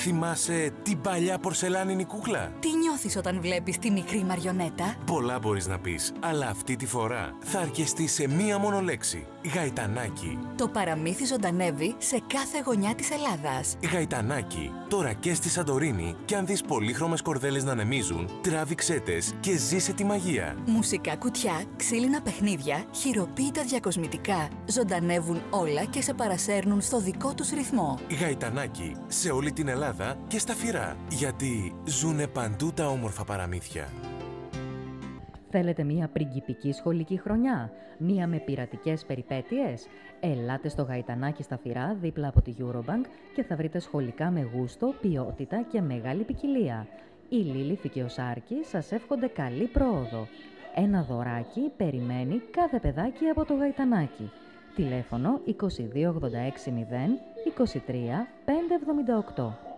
Θυμάσαι την παλιά πορσελάνινη κούκλα? Τι νιώθεις όταν βλέπεις τη μικρή μαριονέτα? Πολλά μπορείς να πεις, αλλά αυτή τη φορά θα αρκεστεί σε μία μόνο λέξη. Γαϊτανάκι. Το παραμύθι ζωντανεύει σε κάθε γωνιά της Ελλάδας. Γαϊτανάκι. Τώρα και στη Σαντορίνη, και αν δεις πολύχρωμες κορδέλες να ανεμίζουν, τράβηξέ τες και ζήσε τη μαγεία. Μουσικά κουτιά, ξύλινα παιχνίδια, χειροποίητα διακοσμητικά. Ζωντανεύουν όλα και σε παρασέρνουν στο δικό τους ρυθμό. Γαϊτανάκι. Σε όλη την Ελλάδα και στα Φυρά. Γιατί ζουνε παντού τα όμορφα παραμύθια. Θέλετε μία πριγκιπική σχολική χρονιά, μία με πειρατικές περιπέτειες? Ελάτε στο Γαϊτανάκι στα Φυρά, δίπλα από τη Eurobank, και θα βρείτε σχολικά με γούστο, ποιότητα και μεγάλη ποικιλία. Η Λίληθη και ο Σάρκης σας εύχονται καλή πρόοδο. Ένα δωράκι περιμένει κάθε παιδάκι από το Γαϊτανάκι. Τηλέφωνο 22 86 0 23 578.